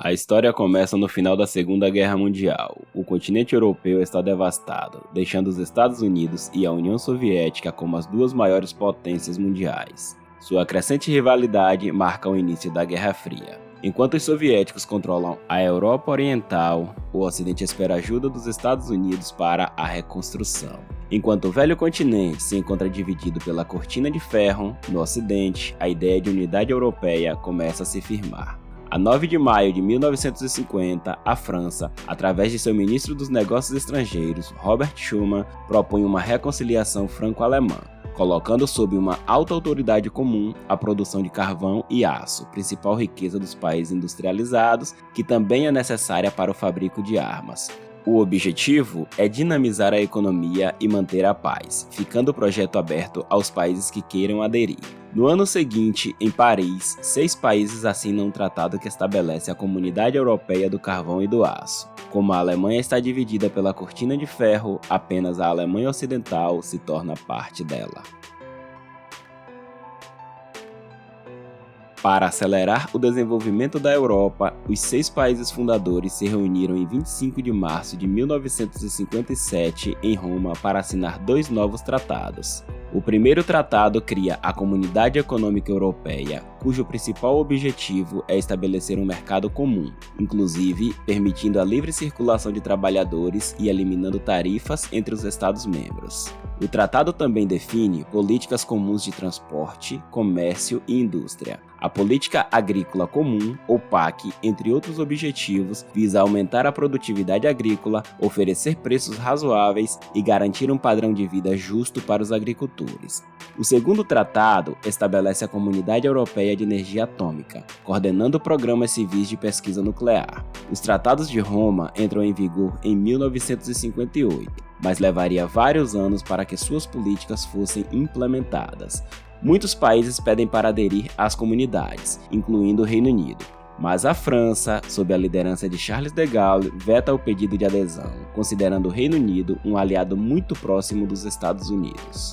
A história começa no final da Segunda Guerra Mundial. O continente europeu está devastado, deixando os Estados Unidos e a União Soviética como as duas maiores potências mundiais. Sua crescente rivalidade marca o início da Guerra Fria. Enquanto os soviéticos controlam a Europa Oriental, o Ocidente espera ajuda dos Estados Unidos para a reconstrução. Enquanto o velho continente se encontra dividido pela cortina de ferro, no Ocidente, a ideia de unidade europeia começa a se firmar. A 9 de maio de 1950, a França, através de seu ministro dos Negócios Estrangeiros, Robert Schuman, propõe uma reconciliação franco-alemã, colocando sob uma alta autoridade comum a produção de carvão e aço, principal riqueza dos países industrializados, que também é necessária para o fabrico de armas. O objetivo é dinamizar a economia e manter a paz, ficando o projeto aberto aos países que queiram aderir. No ano seguinte, em Paris, 6 países assinam um tratado que estabelece a Comunidade Europeia do Carvão e do Aço. Como a Alemanha está dividida pela cortina de ferro, apenas a Alemanha Ocidental se torna parte dela. Para acelerar o desenvolvimento da Europa, os 6 países fundadores se reuniram em 25 de março de 1957 em Roma para assinar 2 novos tratados. O primeiro tratado cria a Comunidade Econômica Europeia, cujo principal objetivo é estabelecer um mercado comum, inclusive permitindo a livre circulação de trabalhadores e eliminando tarifas entre os Estados-membros. O tratado também define políticas comuns de transporte, comércio e indústria. A Política Agrícola Comum, ou PAC, entre outros objetivos, visa aumentar a produtividade agrícola, oferecer preços razoáveis e garantir um padrão de vida justo para os agricultores. O segundo tratado estabelece a Comunidade Europeia de Energia Atômica, coordenando programas civis de pesquisa nuclear. Os Tratados de Roma entram em vigor em 1958, mas levaria vários anos para que suas políticas fossem implementadas. Muitos países pedem para aderir às comunidades, incluindo o Reino Unido. Mas a França, sob a liderança de Charles de Gaulle, veta o pedido de adesão, considerando o Reino Unido um aliado muito próximo dos Estados Unidos.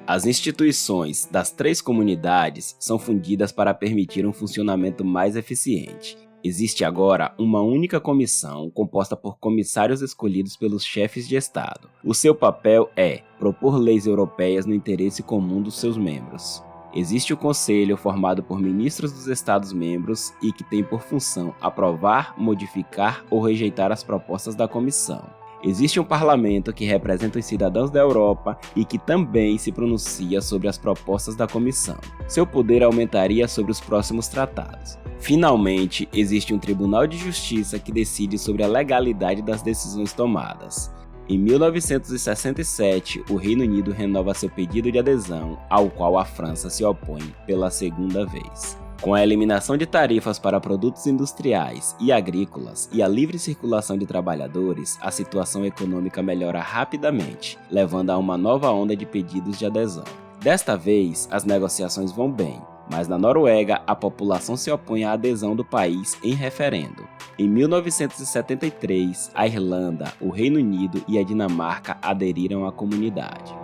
As instituições das 3 comunidades são fundidas para permitir um funcionamento mais eficiente. Existe agora uma única comissão composta por comissários escolhidos pelos chefes de Estado. O seu papel é propor leis europeias no interesse comum dos seus membros. Existe o Conselho, formado por ministros dos Estados-membros e que tem por função aprovar, modificar ou rejeitar as propostas da comissão. Existe um parlamento que representa os cidadãos da Europa e que também se pronuncia sobre as propostas da comissão. Seu poder aumentaria sobre os próximos tratados. Finalmente, existe um Tribunal de Justiça que decide sobre a legalidade das decisões tomadas. Em 1967, o Reino Unido renova seu pedido de adesão, ao qual a França se opõe pela segunda vez. Com a eliminação de tarifas para produtos industriais e agrícolas e a livre circulação de trabalhadores, a situação econômica melhora rapidamente, levando a uma nova onda de pedidos de adesão. Desta vez, as negociações vão bem, mas na Noruega, a população se opõe à adesão do país em referendo. Em 1973, a Irlanda, o Reino Unido e a Dinamarca aderiram à comunidade.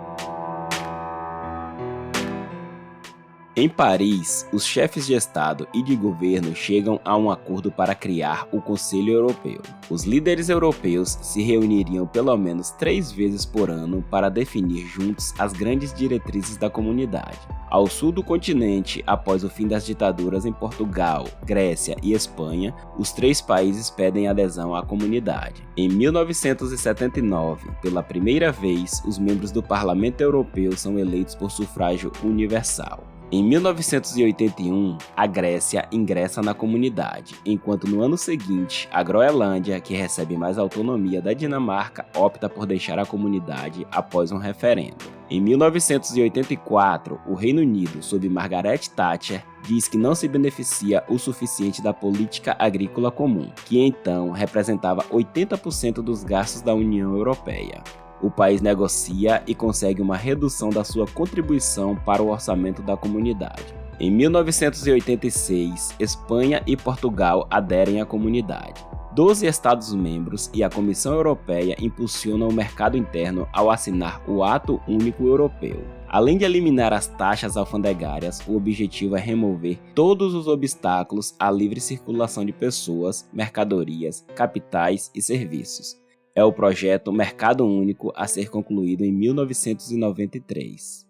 Em Paris, os chefes de Estado e de governo chegam a um acordo para criar o Conselho Europeu. Os líderes europeus se reuniriam pelo menos 3 vezes por ano para definir juntos as grandes diretrizes da comunidade. Ao sul do continente, após o fim das ditaduras em Portugal, Grécia e Espanha, os 3 países pedem adesão à comunidade. Em 1979, pela primeira vez, os membros do Parlamento Europeu são eleitos por sufrágio universal. Em 1981, a Grécia ingressa na comunidade, enquanto no ano seguinte, a Groenlândia, que recebe mais autonomia da Dinamarca, opta por deixar a comunidade após um referendo. Em 1984, o Reino Unido, sob Margaret Thatcher, diz que não se beneficia o suficiente da política agrícola comum, que então representava 80% dos gastos da União Europeia. O país negocia e consegue uma redução da sua contribuição para o orçamento da comunidade. Em 1986, Espanha e Portugal aderem à comunidade. 12 Estados-membros e a Comissão Europeia impulsionam o mercado interno ao assinar o Ato Único Europeu. Além de eliminar as taxas alfandegárias, o objetivo é remover todos os obstáculos à livre circulação de pessoas, mercadorias, capitais e serviços. É o projeto Mercado Único a ser concluído em 1993.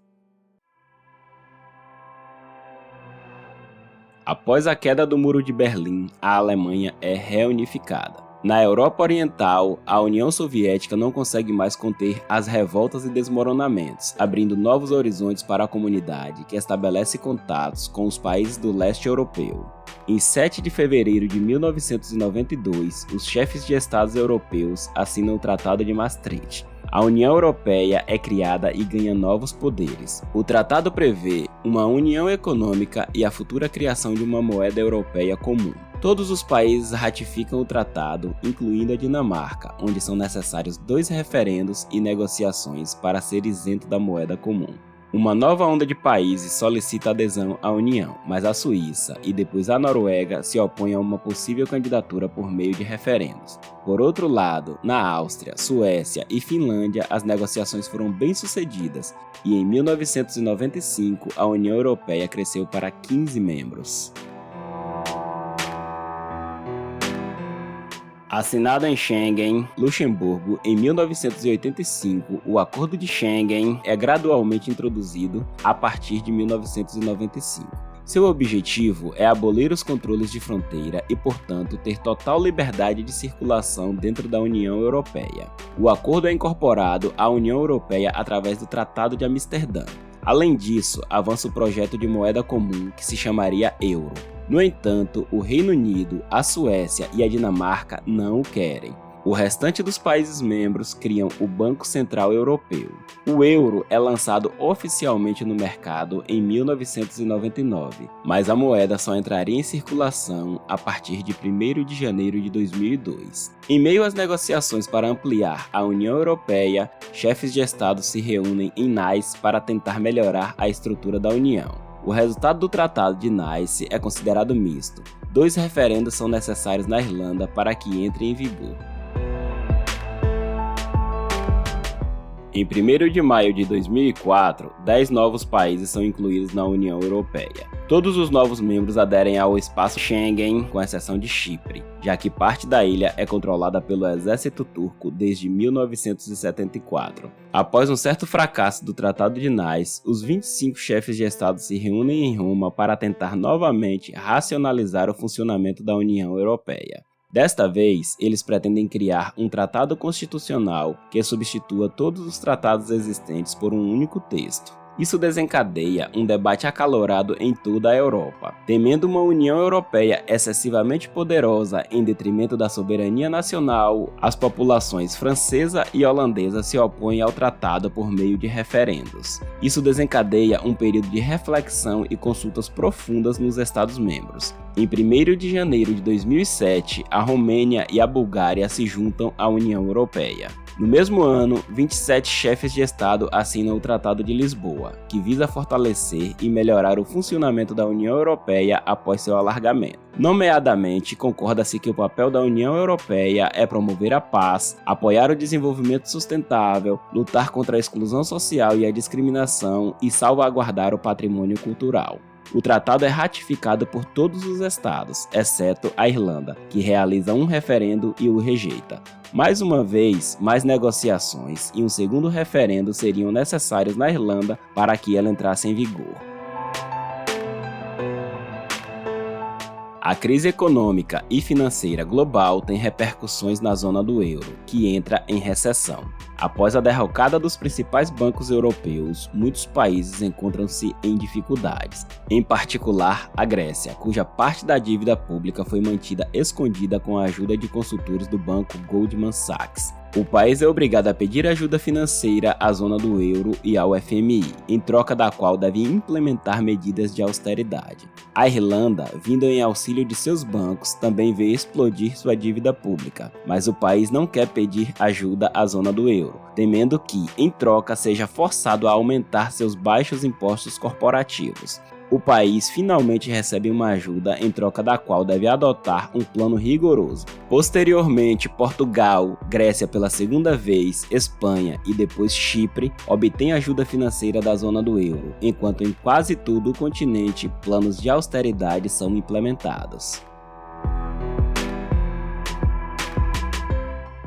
Após a queda do Muro de Berlim, a Alemanha é reunificada. Na Europa Oriental, a União Soviética não consegue mais conter as revoltas e desmoronamentos, abrindo novos horizontes para a comunidade que estabelece contatos com os países do leste europeu. Em 7 de fevereiro de 1992, os chefes de estados europeus assinam o Tratado de Maastricht. A União Europeia é criada e ganha novos poderes. O tratado prevê uma união econômica e a futura criação de uma moeda europeia comum. Todos os países ratificam o tratado, incluindo a Dinamarca, onde são necessários 2 referendos e negociações para ser isento da moeda comum. Uma nova onda de países solicita adesão à União, mas a Suíça e depois a Noruega se opõem a uma possível candidatura por meio de referendos. Por outro lado, na Áustria, Suécia e Finlândia, as negociações foram bem-sucedidas e em 1995 a União Europeia cresceu para 15 membros. Assinado em Schengen, Luxemburgo, em 1985, o Acordo de Schengen é gradualmente introduzido a partir de 1995. Seu objetivo é abolir os controles de fronteira e, portanto, ter total liberdade de circulação dentro da União Europeia. O acordo é incorporado à União Europeia através do Tratado de Amsterdã. Além disso, avança o projeto de moeda comum que se chamaria euro. No entanto, o Reino Unido, a Suécia e a Dinamarca não o querem. O restante dos países membros criam o Banco Central Europeu. O euro é lançado oficialmente no mercado em 1999, mas a moeda só entraria em circulação a partir de 1º de janeiro de 2002. Em meio às negociações para ampliar a União Europeia, chefes de Estado se reúnem em Nice para tentar melhorar a estrutura da União. O resultado do Tratado de Nice é considerado misto. 2 referendos são necessários na Irlanda para que entre em vigor. Em 1º de maio de 2004, 10 novos países são incluídos na União Europeia. Todos os novos membros aderem ao espaço Schengen, com exceção de Chipre, já que parte da ilha é controlada pelo exército turco desde 1974. Após um certo fracasso do Tratado de Nice, os 25 chefes de Estado se reúnem em Roma para tentar novamente racionalizar o funcionamento da União Europeia. Desta vez, eles pretendem criar um tratado constitucional que substitua todos os tratados existentes por um único texto. Isso desencadeia um debate acalorado em toda a Europa. Temendo uma União Europeia excessivamente poderosa em detrimento da soberania nacional, as populações francesa e holandesa se opõem ao tratado por meio de referendos. Isso desencadeia um período de reflexão e consultas profundas nos Estados-membros. Em 1º de janeiro de 2007, a Romênia e a Bulgária se juntam à União Europeia. No mesmo ano, 27 chefes de Estado assinam o Tratado de Lisboa, que visa fortalecer e melhorar o funcionamento da União Europeia após seu alargamento. Nomeadamente, concorda-se que o papel da União Europeia é promover a paz, apoiar o desenvolvimento sustentável, lutar contra a exclusão social e a discriminação e salvaguardar o patrimônio cultural. O tratado é ratificado por todos os estados, exceto a Irlanda, que realiza um referendo e o rejeita. Mais uma vez, mais negociações e um segundo referendo seriam necessários na Irlanda para que ela entrasse em vigor. A crise econômica e financeira global tem repercussões na zona do euro, que entra em recessão. Após a derrocada dos principais bancos europeus, muitos países encontram-se em dificuldades, em particular a Grécia, cuja parte da dívida pública foi mantida escondida com a ajuda de consultores do banco Goldman Sachs. O país é obrigado a pedir ajuda financeira à zona do euro e ao FMI, em troca da qual deve implementar medidas de austeridade. A Irlanda, vindo em auxílio de seus bancos, também vê explodir sua dívida pública, mas o país não quer pedir ajuda à zona do euro, temendo que, em troca, seja forçado a aumentar seus baixos impostos corporativos. o país finalmente recebe uma ajuda em troca da qual deve adotar um plano rigoroso. Posteriormente, Portugal, Grécia pela segunda vez, Espanha e depois Chipre obtêm ajuda financeira da zona do euro, enquanto em quase todo o continente planos de austeridade são implementados.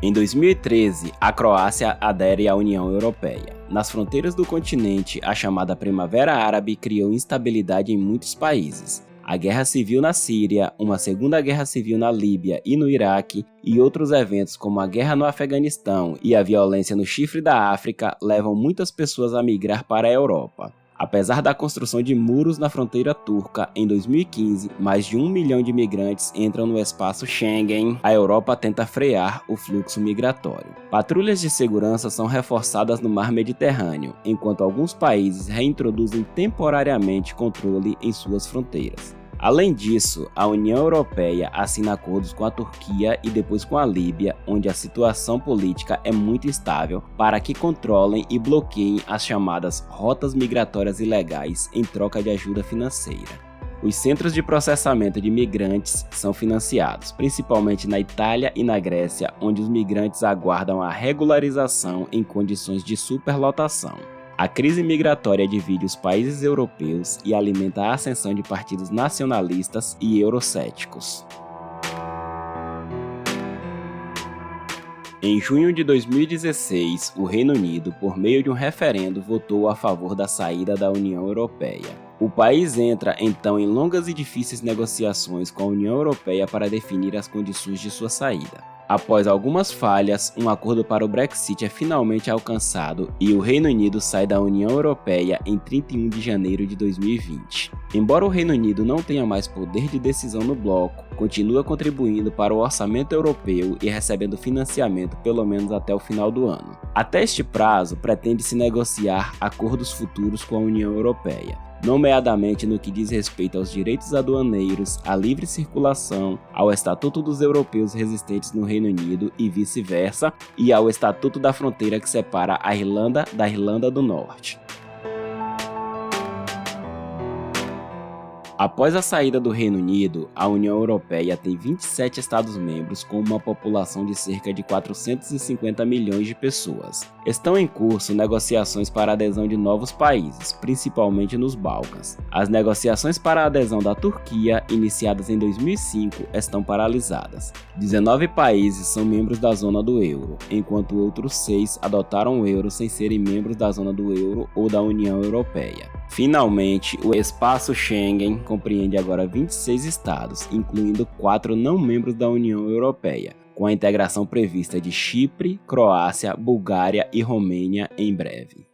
Em 2013, a Croácia adere à União Europeia. Nas fronteiras do continente, a chamada Primavera Árabe criou instabilidade em muitos países. A guerra civil na Síria, uma segunda guerra civil na Líbia e no Iraque, e outros eventos como a guerra no Afeganistão e a violência no Chifre da África levam muitas pessoas a migrar para a Europa. Apesar da construção de muros na fronteira turca, em 2015, mais de 1 milhão de imigrantes entram no espaço Schengen. A Europa tenta frear o fluxo migratório. Patrulhas de segurança são reforçadas no mar Mediterrâneo, enquanto alguns países reintroduzem temporariamente controle em suas fronteiras. Além disso, a União Europeia assina acordos com a Turquia e depois com a Líbia, onde a situação política é muito instável, para que controlem e bloqueiem as chamadas rotas migratórias ilegais em troca de ajuda financeira. Os centros de processamento de migrantes são financiados, principalmente na Itália e na Grécia, onde os migrantes aguardam a regularização em condições de superlotação. A crise migratória divide os países europeus e alimenta a ascensão de partidos nacionalistas e eurocéticos. Em junho de 2016, o Reino Unido, por meio de um referendo, votou a favor da saída da União Europeia. O país entra, então, em longas e difíceis negociações com a União Europeia para definir as condições de sua saída. Após algumas falhas, um acordo para o Brexit é finalmente alcançado e o Reino Unido sai da União Europeia em 31 de janeiro de 2020. Embora o Reino Unido não tenha mais poder de decisão no bloco, continua contribuindo para o orçamento europeu e recebendo financiamento pelo menos até o final do ano. Até este prazo, pretende-se negociar acordos futuros com a União Europeia, nomeadamente no que diz respeito aos direitos aduaneiros, à livre circulação, ao Estatuto dos Europeus Residentes no Reino Unido e vice-versa, e ao Estatuto da Fronteira que separa a Irlanda da Irlanda do Norte. Após a saída do Reino Unido, a União Europeia tem 27 Estados-membros com uma população de cerca de 450 milhões de pessoas. Estão em curso negociações para a adesão de novos países, principalmente nos Balcãs. As negociações para a adesão da Turquia, iniciadas em 2005, estão paralisadas. 19 países são membros da zona do euro, enquanto outros 6 adotaram o euro sem serem membros da zona do euro ou da União Europeia. Finalmente, o espaço Schengen compreende agora 26 estados, incluindo 4 não membros da União Europeia, com a integração prevista de Chipre, Croácia, Bulgária e Romênia em breve.